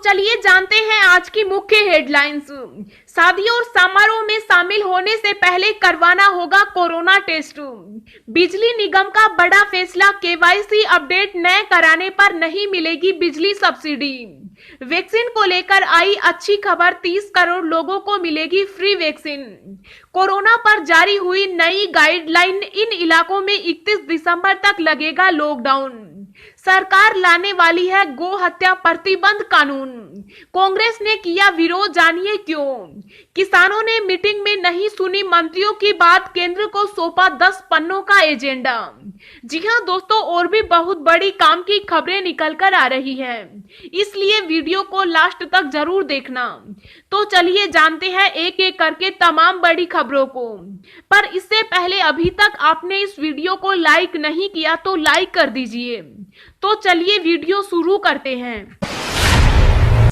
चलिए जानते हैं आज की मुख्य हेडलाइंस। शादी और समारोह में शामिल होने से पहले करवाना होगा कोरोना टेस्ट। बिजली निगम का बड़ा फैसला, केवाईसी अपडेट न कराने पर नहीं मिलेगी बिजली सब्सिडी। वैक्सीन को लेकर आई अच्छी खबर, 30 करोड़ लोगों को मिलेगी फ्री वैक्सीन। कोरोना पर जारी हुई नई गाइडलाइन, इन इलाकों में 31 दिसंबर तक लगेगा लॉकडाउन। सरकार लाने वाली है गो हत्या प्रतिबंध कानून। कांग्रेस ने किया विरोध, जानिए क्यों। किसानों ने मीटिंग में नहीं सुनी मंत्रियों की बात, केंद्र को सौंपा 10 पन्नों का एजेंडा। जी हां दोस्तों, और भी बहुत बड़ी काम की खबरें निकल कर आ रही है, इसलिए वीडियो को लास्ट तक जरूर देखना। तो चलिए जानते हैं एक एक करके तमाम बड़ी खबरों को। पर इससे पहले अभी तक आपने इस वीडियो को लाइक नहीं किया तो लाइक कर दीजिए। तो चलिए वीडियो शुरू करते हैं।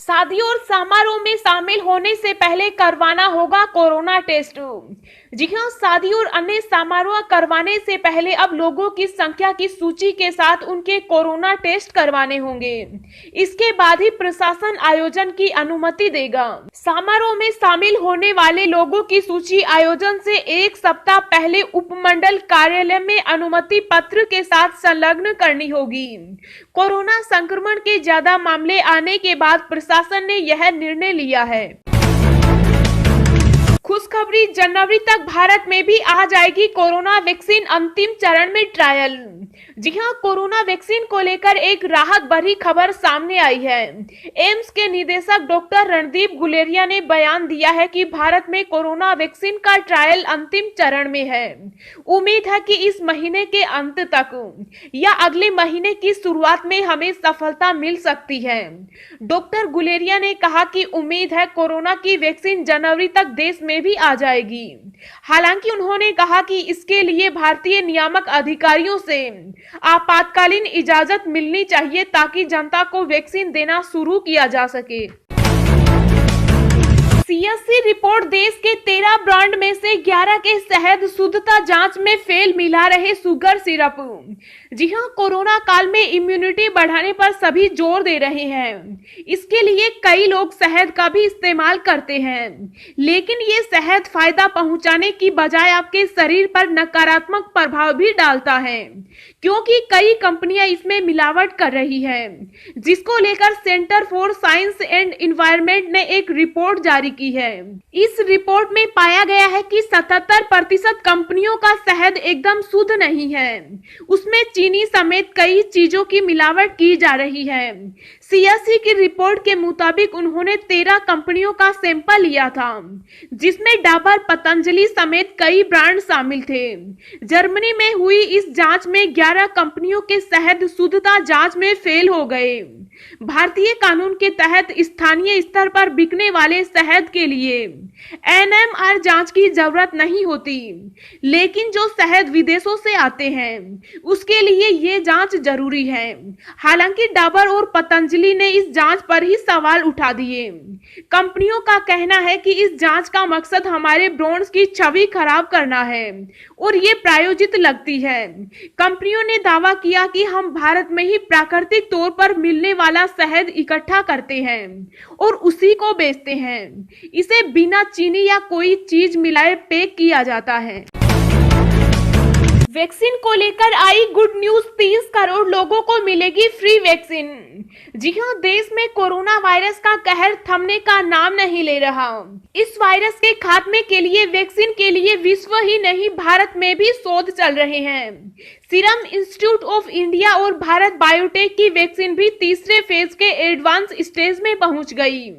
शादी और समारोह में शामिल होने से पहले करवाना होगा कोरोना टेस्ट। जी हां, शादी और अन्य समारोह करवाने से पहले अब लोगों की संख्या की सूची के साथ उनके कोरोना टेस्ट करवाने होंगे। इसके बाद ही प्रशासन आयोजन की अनुमति देगा। समारोह में शामिल होने वाले लोगों की सूची आयोजन से एक सप्ताह पहले उपमंडल कार्यालय में अनुमति पत्र के साथ संलग्न करनी होगी। कोरोना संक्रमण के ज्यादा मामले आने के बाद प्रशासन ने यह निर्णय लिया है। खुशखबरी, जनवरी तक भारत में भी आ जाएगी कोरोना वैक्सीन, अंतिम चरण में ट्रायल। जी हां, कोरोना वैक्सीन को लेकर एक राहत भरी खबर सामने आई है। एम्स के निदेशक डॉक्टर रणदीप गुलेरिया ने बयान दिया है कि भारत में कोरोना वैक्सीन का ट्रायल अंतिम चरण में है। उम्मीद है कि इस महीने के अंत तक या अगले महीने की शुरुआत में हमें सफलता मिल सकती है। डॉक्टर गुलेरिया ने कहा कि उम्मीद है कोरोना की वैक्सीन जनवरी तक देश में भी आ जाएगी। हालांकि उन्होंने कहा कि इसके लिए भारतीय नियामक अधिकारियों से आपातकालीन इजाजत मिलनी चाहिए ताकि जनता को वैक्सीन देना शुरू किया जा सके। सीएससी रिपोर्ट, देश के 13 ब्रांड में से 11 के शहद शुद्धता जांच में फेल मिला रहे शुगर सिरप। जी हां, कोरोना काल में इम्यूनिटी बढ़ाने पर सभी जोर दे रहे हैं। इसके लिए कई लोग शहद का भी इस्तेमाल करते हैं, लेकिन ये शहद फायदा पहुंचाने की बजाय आपके शरीर पर नकारात्मक प्रभाव भी डालता है, क्योंकि कई कंपनियां इसमें मिलावट कर रही हैं, जिसको लेकर centre for science and environment ने एक रिपोर्ट जारी की है। इस रिपोर्ट में पाया गया है कि 77% कंपनियों का शहद एकदम शुद्ध नहीं है, उसमें चीनी समेत कई चीजों की मिलावट की जा रही है। सीएससी की रिपोर्ट के मुताबिक उन्होंने 13 कंपनियों का सैंपल लिया था, जिसमें डाबर, पतंजलि समेत कई ब्रांड शामिल थे। जर्मनी में हुई इस जांच में 11 कंपनियों के शहद शुद्धता जांच में फेल हो गए। भारतीय कानून के तहत स्थानीय स्तर पर बिकने वाले शहद के लिए एनएमआर जांच की जरूरत नहीं होती, लेकिन जो शहद विदेशों से आते हैं उसके लिए ये जांच जरूरी है। हालांकि डाबर और पतंजलि ने इस जांच पर ही सवाल उठा दिए। कंपनियों का कहना है कि इस जांच का मकसद हमारे ब्रांड्स की छवि खराब करना है और ये प्रायोजित लगती है। कंपनियों ने दावा किया कि हम भारत में ही प्राकृतिक तौर पर मिलने वाला शहद इकट्ठा करते हैं और उसी को बेचते हैं। इसे बिना चीनी या कोई चीज मिलाए पैक किया जाता है। वैक्सीन को लेकर आई गुड न्यूज, 30 करोड़ लोगों को मिलेगी फ्री वैक्सीन। जी हां, देश में कोरोना वायरस का कहर थमने का नाम नहीं ले रहा। इस वायरस के खात्मे के लिए वैक्सीन के लिए विश्व ही नहीं भारत में भी शोध चल रहे हैं। सीरम इंस्टीट्यूट ऑफ इंडिया और भारत बायोटेक की वैक्सीन भी तीसरे फेज के एडवांस स्टेज में पहुंच गई,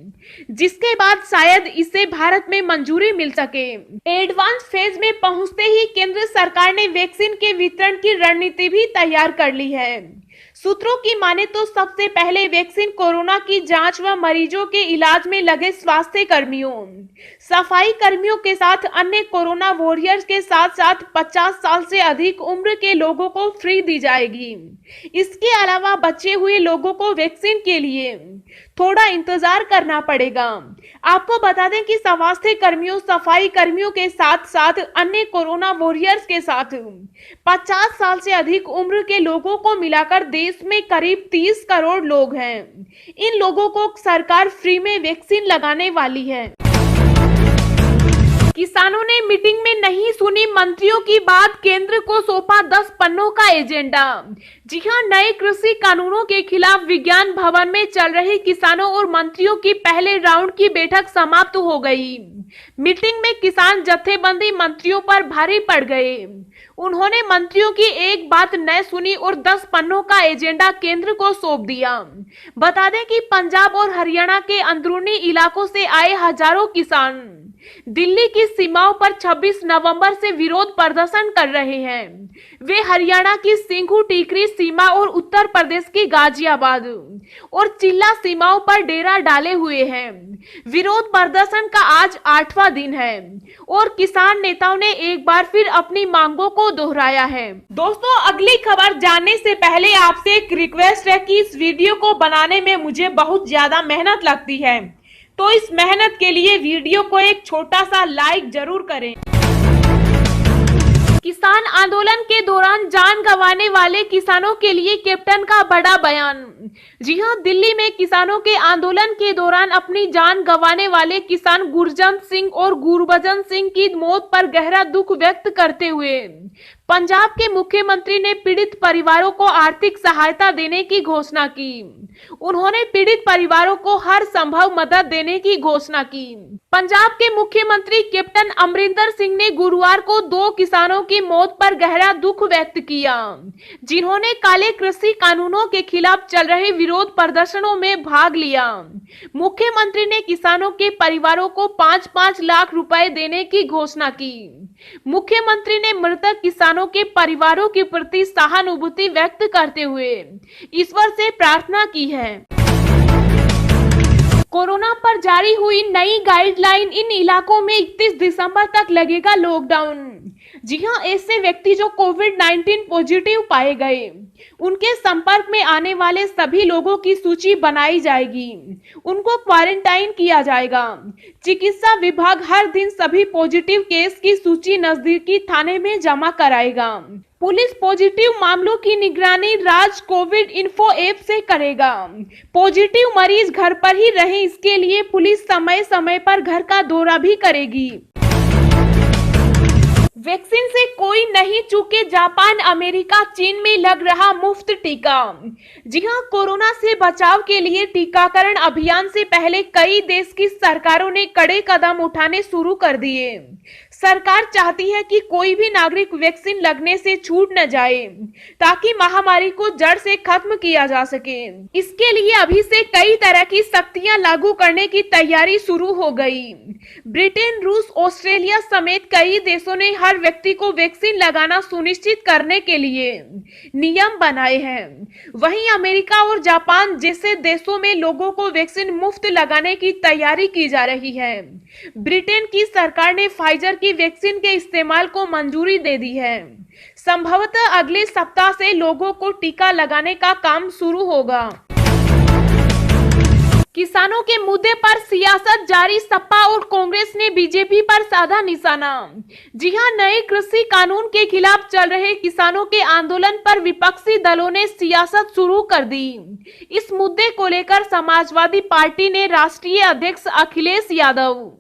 जिसके बाद शायद इसे भारत में मंजूरी मिल सके। एडवांस फेज में पहुंचते ही केंद्र सरकार ने वैक्सीन के वितरण की रणनीति भी तैयार कर ली है। सूत्रों की माने तो सबसे पहले वैक्सीन कोरोना की जांच व मरीजों के इलाज में लगे स्वास्थ्य कर्मियों, सफाई कर्मियों के साथ अन्य कोरोना वॉरियर्स के साथ साथ 50 साल से अधिक उम्र के लोगों को फ्री दी जाएगी। इसके अलावा बचे हुए लोगों को वैक्सीन के लिए थोड़ा इंतजार करना पड़ेगा। आपको बता दें कि स्वास्थ्य कर्मियों, सफाई कर्मियों के साथ साथ अन्य कोरोना वॉरियर्स के साथ 50 साल से अधिक उम्र के लोगों को मिलाकर देश में करीब 30 करोड़ लोग हैं। इन लोगों को सरकार फ्री में वैक्सीन लगाने वाली है। किसानों ने मीटिंग में नहीं सुनी मंत्रियों की बात, केंद्र को सौंपा 10 पन्नों का एजेंडा। जी हां, नए कृषि कानूनों के खिलाफ विज्ञान भवन में चल रही किसानों और मंत्रियों की पहले राउंड की बैठक समाप्त हो गई। मीटिंग में किसान जत्थेबंदी मंत्रियों पर भारी पड़ गए। उन्होंने मंत्रियों की एक बात न सुनी और 10 पन्नों का एजेंडा केंद्र को सौंप दिया। बता दें कि पंजाब और हरियाणा के अंदरूनी इलाकों से आए हजारों किसान दिल्ली की सीमाओं पर 26 नवंबर से विरोध प्रदर्शन कर रहे हैं। वे हरियाणा की सिंघू टीकरी सीमा और उत्तर प्रदेश की गाजियाबाद और चिल्ला सीमाओं पर डेरा डाले हुए हैं। विरोध प्रदर्शन का आज 8वां दिन है और किसान नेताओं ने एक बार फिर अपनी मांगों को दोहराया है। दोस्तों, अगली खबर जानने से पहले आपसे एक रिक्वेस्ट है कि इस वीडियो को बनाने में मुझे बहुत ज्यादा मेहनत लगती है, तो इस मेहनत के लिए वीडियो को एक छोटा सा लाइक जरूर करें। किसान आंदोलन के दौरान जान गंवाने वाले किसानों के लिए कैप्टन का बड़ा बयान। जी हां, दिल्ली में किसानों के आंदोलन के दौरान अपनी जान गंवाने वाले किसान गुरजंत सिंह और गुरबचन सिंह की मौत पर गहरा दुख व्यक्त करते हुए पंजाब के मुख्यमंत्री ने पीड़ित परिवारों को आर्थिक सहायता देने की घोषणा की। उन्होंने पीड़ित परिवारों को हर संभव मदद देने की घोषणा की। पंजाब के मुख्यमंत्री कैप्टन अमरिंदर सिंह ने गुरुवार को 2 किसानों की मौत पर गहरा दुख व्यक्त किया, जिन्होंने काले कृषि कानूनों के खिलाफ चल रहे विरोध प्रदर्शनों में भाग लिया। मुख्यमंत्री ने किसानों के परिवारों को 5-5 लाख रुपए देने की घोषणा की। मुख्यमंत्री ने मृतक किसानों के परिवारों के प्रति सहानुभूति व्यक्त करते हुए ईश्वर से प्रार्थना की है। कोरोना पर जारी हुई नई गाइडलाइन, इन इलाकों में 31 दिसंबर तक लगेगा लॉकडाउन। जी हां, ऐसे व्यक्ति जो कोविड-19 पॉजिटिव पाए गए, उनके संपर्क में आने वाले सभी लोगों की सूची बनाई जाएगी। उनको क्वारंटाइन किया जाएगा। चिकित्सा विभाग हर दिन सभी पॉजिटिव केस की सूची नजदीकी थाने में जमा कराएगा। पुलिस पॉजिटिव मामलों की निगरानी राज कोविड इन्फो ऐप से करेगा। पॉजिटिव मरीज घर पर ही रहे, इसके लिए पुलिस समय समय पर घर का दौरा भी करेगी। वैक्सीन से कोई नहीं चूके, जापान, अमेरिका, चीन में लग रहा मुफ्त टीका। जी हां, कोरोना से बचाव के लिए टीकाकरण अभियान से पहले कई देश की सरकारों ने कड़े कदम उठाने शुरू कर दिए। सरकार चाहती है कि कोई भी नागरिक वैक्सीन लगने से छूट न जाए, ताकि महामारी को जड़ से खत्म किया जा सके। इसके लिए अभी से कई तरह की सख्तियां लागू करने की तैयारी शुरू हो गई। ब्रिटेन, रूस, ऑस्ट्रेलिया समेत कई देशों ने हर व्यक्ति को वैक्सीन लगाना सुनिश्चित करने के लिए नियम बनाए हैं। वहीं अमेरिका और जापान जैसे देशों में लोगों को वैक्सीन मुफ्त लगाने की तैयारी की जा रही है। ब्रिटेन की सरकार ने फाइजर की वैक्सीन के इस्तेमाल को मंजूरी दे दी है। संभवतः अगले सप्ताह से लोगों को टीका लगाने का काम शुरू होगा। किसानों के मुद्दे पर सियासत जारी, सपा और कांग्रेस ने बीजेपी पर साधा निशाना। जी हां, नए कृषि कानून के खिलाफ चल रहे किसानों के आंदोलन पर विपक्षी दलों ने सियासत शुरू कर दी। इस मुद्दे को लेकर समाजवादी पार्टी ने राष्ट्रीय अध्यक्ष अखिलेश यादव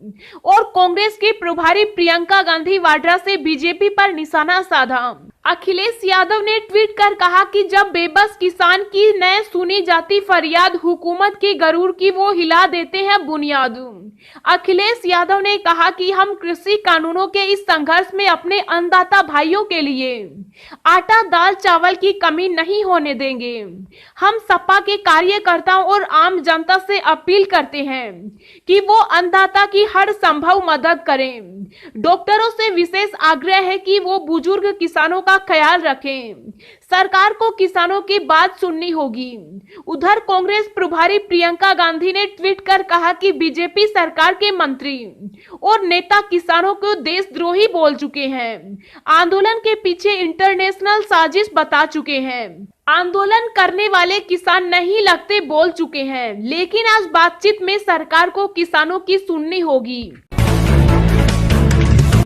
और कांग्रेस की प्रभारी प्रियंका गांधी वाड्रा से बीजेपी पर निशाना साधा। अखिलेश यादव ने ट्वीट कर कहा कि जब बेबस किसान की न सुनी जाती फरियाद, हुकूमत की गरूर की वो हिला देते हैं बुनियाद। अखिलेश यादव ने कहा कि हम कृषि कानूनों के इस संघर्ष में अपने अन्नदाता भाइयों के लिए आटा, दाल, चावल की कमी नहीं होने देंगे। हम सपा के कार्यकर्ताओं और आम जनता से अपील करते हैं कि वो अन्नदाता की हर संभव मदद करें। डॉक्टरों से विशेष आग्रह है कि वो बुजुर्ग किसानों का ख्याल रखें। सरकार को किसानों की बात सुननी होगी। उधर कांग्रेस प्रभारी प्रियंका गांधी ने ट्वीट कर कहा कि बीजेपी सरकार के मंत्री और नेता किसानों को देशद्रोही बोल चुके हैं, आंदोलन के पीछे इंटरनेशनल साजिश बता चुके हैं। आंदोलन करने वाले किसान नहीं लगते बोल चुके हैं, लेकिन आज बातचीत में सरकार को किसानों की सुननी होगी।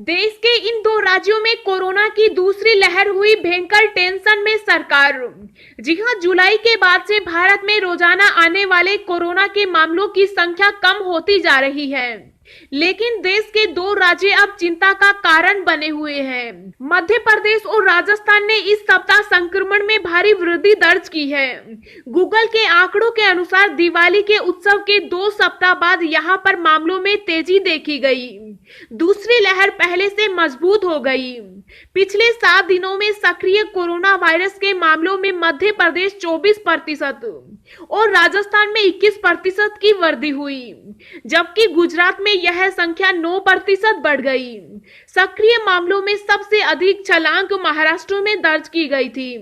देश के इन दो राज्यों में कोरोना की दूसरी लहर हुई भयंकर टेंशन में सरकार। जी हां, जुलाई के बाद से भारत में रोजाना आने वाले कोरोना के मामलों की संख्या कम होती जा रही है, लेकिन देश के दो राज्य अब चिंता का कारण बने हुए हैं। मध्य प्रदेश और राजस्थान ने इस सप्ताह संक्रमण में भारी वृद्धि दर्ज की है। गूगल के आंकड़ों के अनुसार दिवाली के उत्सव के 2 सप्ताह बाद यहां पर मामलों में तेजी देखी गई। दूसरी लहर पहले से मजबूत हो गई। पिछले 7 दिनों में सक्रिय कोरोना वायरस के मामलों में मध्य प्रदेश 24% और राजस्थान में 21% की वृद्धि हुई, जबकि गुजरात में यह संख्या 9% बढ़ गई। सक्रिय मामलों में सबसे अधिक छलांग महाराष्ट्र में दर्ज की गई थी।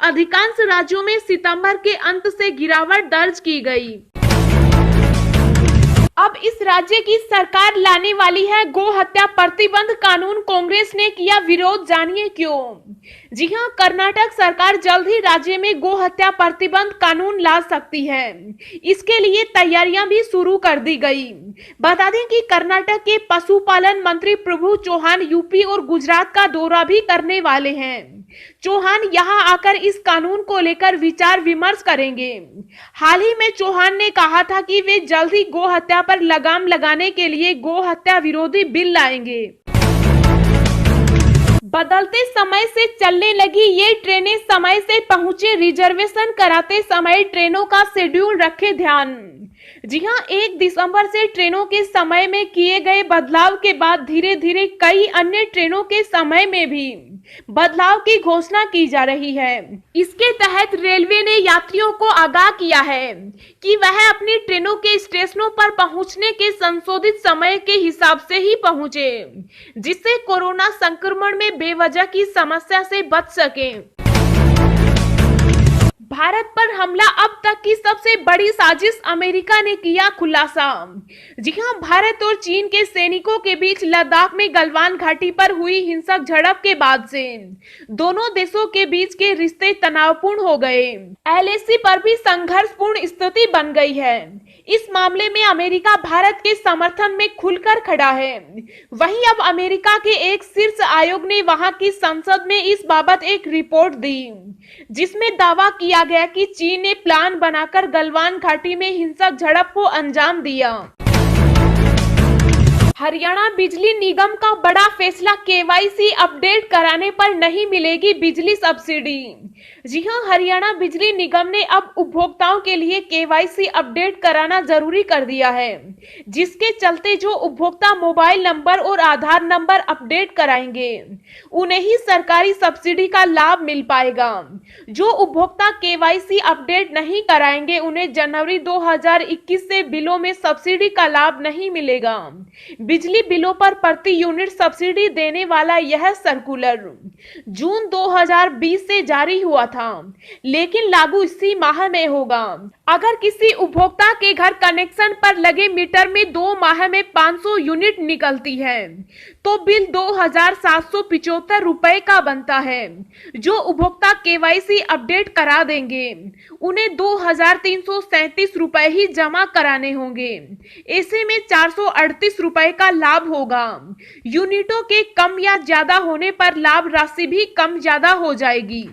अधिकांश राज्यों में सितंबर के अंत से गिरावट दर्ज की गई। अब इस राज्य की सरकार लाने वाली है गो हत्या प्रतिबंध कानून। कांग्रेस ने किया विरोध, जानिए क्यों। जी हां, कर्नाटक सरकार जल्द ही राज्य में गो हत्या प्रतिबंध कानून ला सकती है। इसके लिए तैयारियां भी शुरू कर दी गई। बता दें कि कर्नाटक के पशुपालन मंत्री प्रभु चौहान यूपी और गुजरात का दौरा भी करने वाले हैं। चौहान यहां आकर इस कानून को लेकर विचार विमर्श करेंगे। हाल ही में चौहान ने कहा था कि वे जल्द ही गो हत्या पर लगाम लगाने के लिए गो हत्या विरोधी बिल लाएंगे। बदलते समय से चलने लगी ये ट्रेनें समय से पहुंचे, रिजर्वेशन कराते समय ट्रेनों का शेड्यूल रखे ध्यान। जी हां, 1 दिसंबर से ट्रेनों के समय में किए गए बदलाव के बाद धीरे धीरे कई अन्य ट्रेनों के समय में भी बदलाव की घोषणा की जा रही है। इसके तहत रेलवे ने यात्रियों को आगाह किया है कि वह अपनी ट्रेनों के स्टेशनों पर पहुंचने के संशोधित समय के हिसाब से ही पहुंचे, जिससे कोरोना संक्रमण में बेवजह की समस्या से बच सके। भारत पर हमला अब तक की सबसे बड़ी साजिश, अमेरिका ने किया खुलासा। जी हां, भारत और चीन के सैनिकों के बीच लद्दाख में गलवान घाटी पर हुई हिंसक झड़प के बाद से दोनों देशों के बीच के रिश्ते तनावपूर्ण हो गए। एलएसी पर भी संघर्षपूर्ण स्थिति बन गई है। इस मामले में अमेरिका भारत के समर्थन में खुलकर खड़ा है। वहीं अब अमेरिका के एक शीर्ष आयोग ने वहां की संसद में इस बाबत एक रिपोर्ट दी, जिसमें दावा किया गया कि चीन ने प्लान बनाकर गलवान घाटी में हिंसक झड़प को अंजाम दिया। हरियाणा बिजली निगम का बड़ा फैसला, केवाईसी अपडेट कराने पर नहीं मिलेगी बिजली सब्सिडी। जी हां, हरियाणा बिजली निगम ने अब उपभोक्ताओं के लिए केवाईसी अपडेट कराना जरूरी कर दिया है, जिसके चलते जो उपभोक्ता मोबाइल नंबर और आधार नंबर अपडेट कराएंगे उन्हें ही सरकारी सब्सिडी का लाभ मिल पाएगा। जो उपभोक्ता केवाईसी अपडेट नहीं कराएंगे उन्हें जनवरी 2021 से बिलों में सब्सिडी का लाभ नहीं मिलेगा। बिजली बिलों पर प्रति यूनिट सब्सिडी देने वाला यह सर्कुलर जून 2020 से जारी हुआ था, लेकिन लागू इसी माह में होगा। अगर किसी उपभोक्ता के घर कनेक्शन पर लगे मीटर में 2 माह में 500 यूनिट निकलती है तो बिल 2775 रुपए का बनता है। जो उपभोक्ता केवाईसी अपडेट करा देंगे उन्हें 2337 रुपए ही जमा कराने होंगे। ऐसे में 438 रुपए का लाभ होगा। यूनिटों के कम या ज्यादा होने पर लाभ राशि भी कम ज्यादा हो जाएगी।